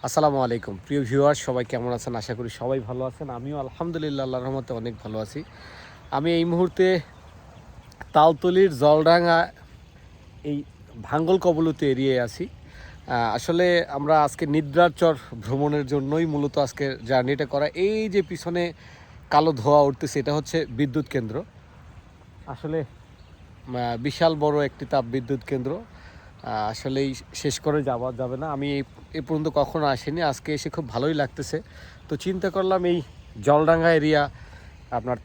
আসসালামু আলাইকুম প্রিয় ভিউয়ার, সবাই কেমন আছেন? আশা করি সবাই ভালো আছেন। আমিও আলহামদুলিল্লাহ আল্লাহর রহমতে অনেক ভালো আছি। আমি এই মুহূর্তে তালতলির জলডাঙ্গা এই ভাঙ্গল কবলতী এরিয়ায় আছি। আসলে আমরা আজকে নিদ্রার চর ভ্রমণের জন্যই মূলত আজকে জার্নিটা করা। এই যে পিছনে কালো ধোঁয়া উঠতেছে, এটা হচ্ছে বিদ্যুৎ কেন্দ্র। আসলে বিশাল বড় একটি তাপ বিদ্যুৎ কেন্দ্র। আসলেই শেষ করে যাওয়া যাবে না। আমি এ পর্যন্ত কখনো আসিনি, আজকে এসে খুব ভালোই লাগতেছে। তো চিন্তা করলাম এই জলডাঙ্গা এরিয়া আপনার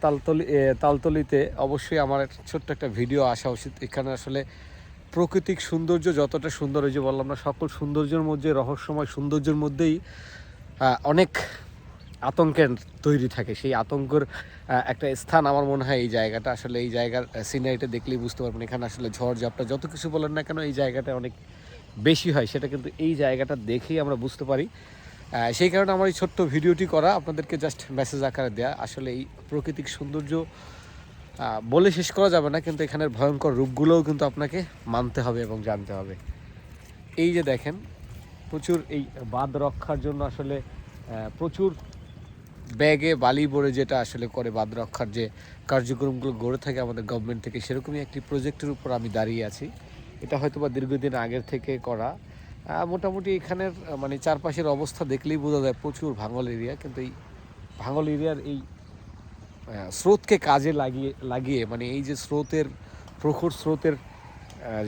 তালতলিতে অবশ্যই আমার ছোট্ট একটা ভিডিও আসা উচিত। এখানে আসলে প্রাকৃতিক সৌন্দর্য যতটা সুন্দর, ওই যে বললাম না, সকল সৌন্দর্যের মধ্যে রহস্যময় সৌন্দর্যের মধ্যেই অনেক আতঙ্কের তৈরি থাকে। সেই আতঙ্কের একটা স্থান আমার মনে হয় এই জায়গাটা। আসলে এই জায়গার সিনারিটা দেখলেই বুঝতে পারবেন, এখানে আসলে ঝড়-ঝাপটা যত কিছু বলেন না কেন এই জায়গাটা অনেক বেশি হয়, সেটা কিন্তু এই জায়গাটা দেখেই আমরা বুঝতে পারি। সেই কারণে আমার এই ছোট্ট ভিডিওটি করা, আপনাদেরকে জাস্ট মেসেজ আকারে দেয়া। আসলে এই প্রাকৃতিক সৌন্দর্য বলে শেষ করা যাবে না, কিন্তু এখানের ভয়ঙ্কর রূপগুলোও কিন্তু আপনাকে মানতে হবে এবং জানতে হবে। এই যে দেখেন, প্রচুর এই বাঁধ রক্ষার জন্য আসলে প্রচুর ব্যাগে বালি ভরে যেটা আসলে করে বাঁধ রক্ষার যে কার্যক্রমগুলো গড়ে থাকে আমাদের গভর্নমেন্ট থেকে, সেরকমই একটি প্রজেক্টের উপর আমি দাঁড়িয়ে আছি। এটা হয়তো বা দীর্ঘদিন আগের থেকে করা। মোটামুটি এখানের মানে চারপাশের অবস্থা দেখলেই বোঝা যায় প্রচুর ভাঙল এরিয়া। কিন্তু এই ভাঙল এরিয়ার এই স্রোতকে কাজে লাগিয়ে মানে এই যে স্রোতের প্রখর স্রোতের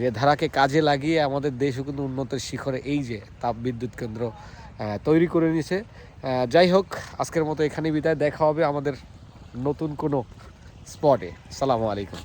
যে ধারাকে কাজে লাগিয়ে আমাদের দেশও কিন্তু উন্নতির শিখরে এই যে তাপবিদ্যুৎ কেন্দ্র তৈরি করে নিয়েছে। যাই হোক, আজকের মতো এখানেই বিদায়। দেখা হবে আমাদের নতুন কোনো স্পটে। সালামু আলাইকুম।